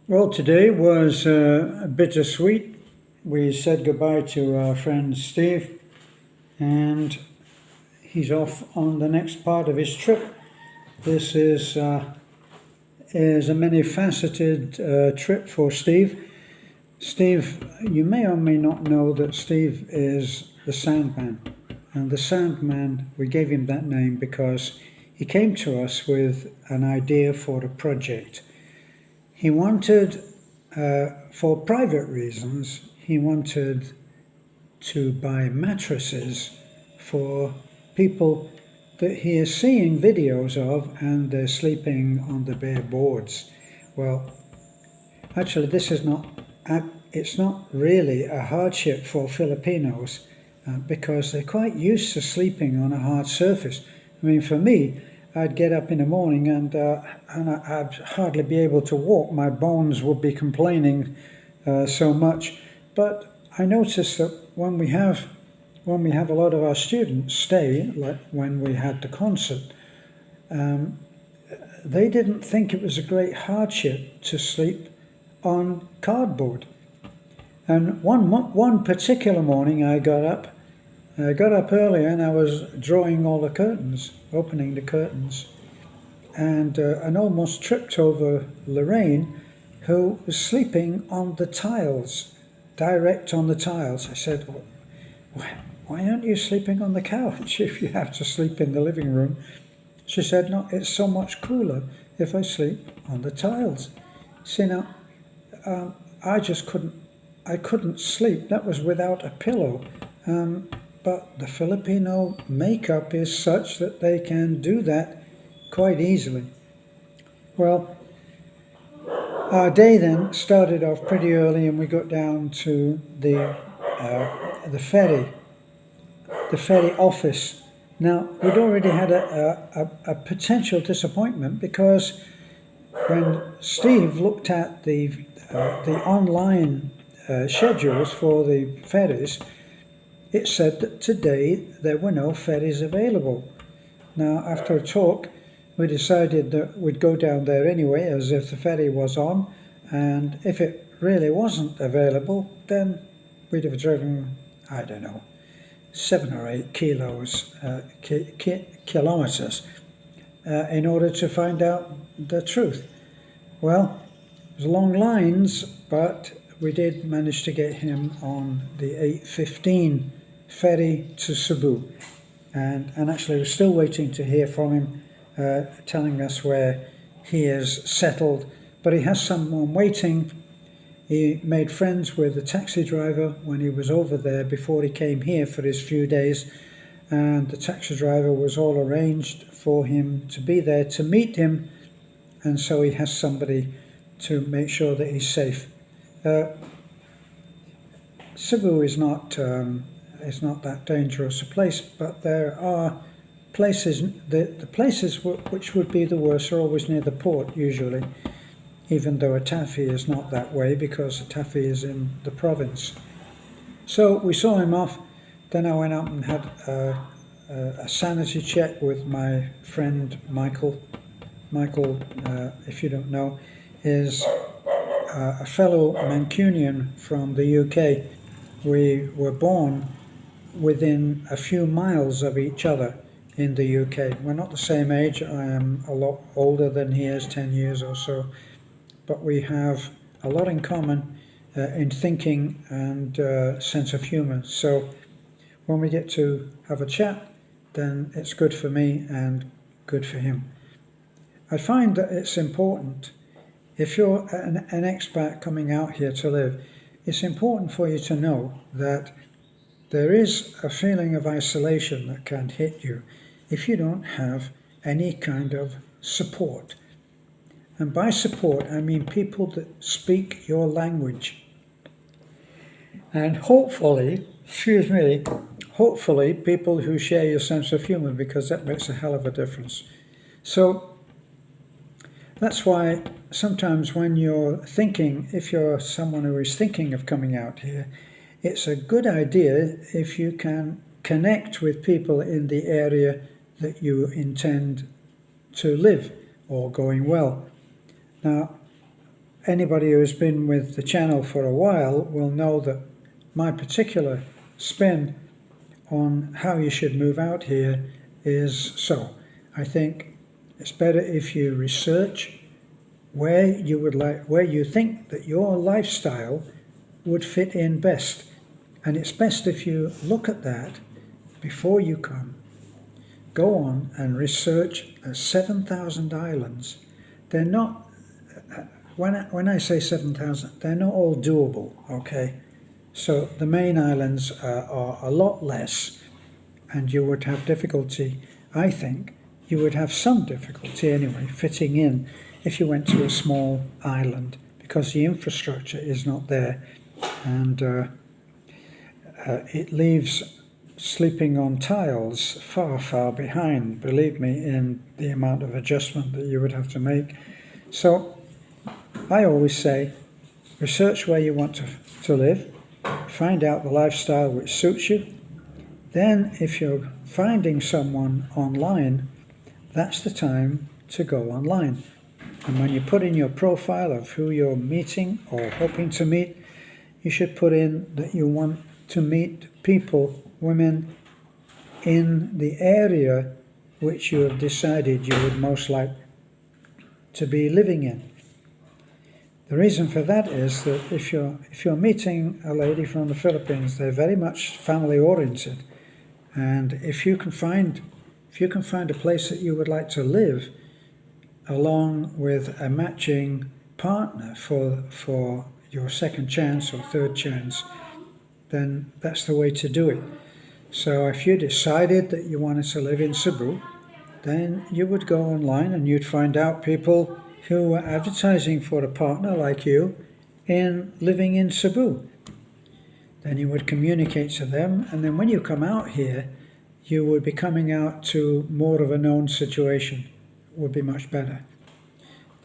Well, today was bittersweet. We said goodbye to our friend Steve, and he's off on the next part of his trip. This is a many-faceted trip for Steve. Steve, you may or may not know that Steve is the Sandman. And the Sandman, we gave him that name because he came to us with an idea for a project. He wanted, for private reasons, he wanted to buy mattresses for people that he is seeing videos of, and they're sleeping on the bare boards. Well, actually, it's not really a hardship for Filipinos because they're quite used to sleeping on a hard surface. I mean, for me, I'd get up in the morning and I'd hardly be able to walk. My bones would be complaining so much. But I noticed that when we have a lot of our students stay, like when we had the concert, they didn't think it was a great hardship to sleep on cardboard. And one particular morning I got up early and I was drawing all the curtains, opening the curtains, and almost tripped over Lorraine, who was sleeping on the tiles, direct on the tiles. I said, why aren't you sleeping on the couch if you have to sleep in the living room? She said, no, it's so much cooler if I sleep on the tiles. See, now, I couldn't sleep. That was without a pillow. But the Filipino makeup is such that they can do that quite easily. Well, our day then started off pretty early, and we got down to the ferry office. Now, we'd already had a potential disappointment because when Steve looked at the online schedules for the ferries, it said that today there were no ferries available. Now, after a talk, we decided that we'd go down there anyway, as if the ferry was on, and if it really wasn't available, then we'd have driven, I don't know, 7 or 8 kilometers in order to find out the truth. Well, it was long lines, but we did manage to get him on the 8:15 ferry to Cebu, and actually we're still waiting to hear from him, telling us where he is settled, but he has someone waiting. He made friends with the taxi driver when he was over there before he came here for his few days, and the taxi driver was all arranged for him to be there to meet him, and so he has somebody to make sure that he's safe. Cebu is not that dangerous a place, but there are places, the places which would be the worst are always near the port usually, even though Atafi is not that way because Atafi is in the province. So we saw him off, then I went up and had a sanity check with my friend Michael. Michael, if you don't know, is a fellow Mancunian from the UK. We were born within a few miles of each other in the UK. We're not the same age. I am a lot older than he is, 10 years or so, but we have a lot in common in thinking and sense of humor. So when we get to have a chat, then it's good for me and good for him. I find that it's important, if you're an expat coming out here to live, it's important for you to know that there is a feeling of isolation that can hit you if you don't have any kind of support. And by support, I mean people that speak your language. And hopefully people who share your sense of humor, because that makes a hell of a difference. So that's why sometimes when you're thinking, if you're someone who is thinking of coming out here, it's a good idea if you can connect with people in the area that you intend to live or going well. Now, anybody who has been with the channel for a while will know that my particular spin on how you should move out here is so. I think it's better if you research where you think that your lifestyle would fit in best. And it's best if you look at that before you come. Go on and research the 7,000 islands. They're not, when I say 7,000, they're not all doable, okay? So the main islands are a lot less, and you would have difficulty, I think, you would have some difficulty anyway, fitting in if you went to a small island, because the infrastructure is not there, and it leaves sleeping on tiles far, far behind, believe me, in the amount of adjustment that you would have to make. So I always say, research where you want to live, find out the lifestyle which suits you. Then if you're finding someone online, that's the time to go online. And when you put in your profile of who you're meeting or hoping to meet, you should put in that you want to meet people, women, in the area which you have decided you would most like to be living in. The reason for that is that if you're meeting a lady from the Philippines, they're very much family oriented, and if you can find a place that you would like to live, along with a matching partner for your second chance or third chance, then that's the way to do it. So if you decided that you wanted to live in Cebu, then you would go online and you'd find out people who were advertising for a partner like you in living in Cebu. Then you would communicate to them, and then when you come out here, you would be coming out to more of a known situation. Would be much better.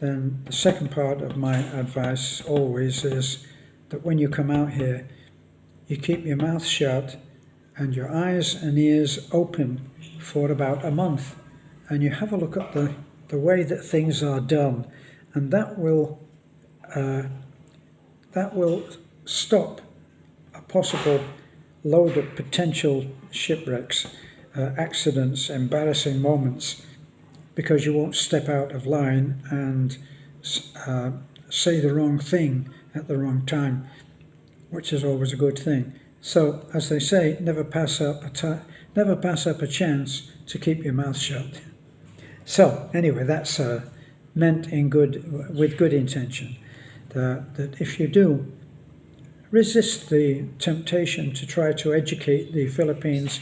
Then the second part of my advice always is that when you come out here, you keep your mouth shut and your eyes and ears open for about a month, and you have a look at the way that things are done, and that will stop a possible load of potential shipwrecks, accidents, embarrassing moments, because you won't step out of line and say the wrong thing at the wrong time, which is always a good thing. So, as they say, never pass up a chance to keep your mouth shut. So, anyway, that's meant with good intention. That if you do resist the temptation to try to educate the Philippines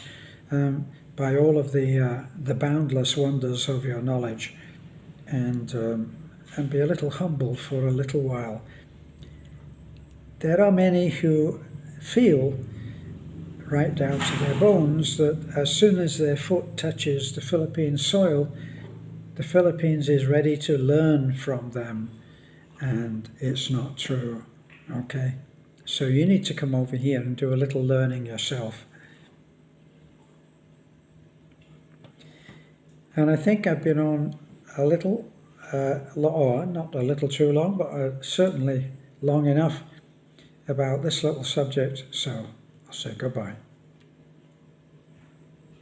by all of the boundless wonders of your knowledge, and be a little humble for a little while. There are many who feel right down to their bones that as soon as their foot touches the Philippine soil, the Philippines is ready to learn from them, and it's not true, okay? So you need to come over here and do a little learning yourself. And I think I've been on a little, or not a little too long, but certainly long enough about this little subject, so I'll say goodbye.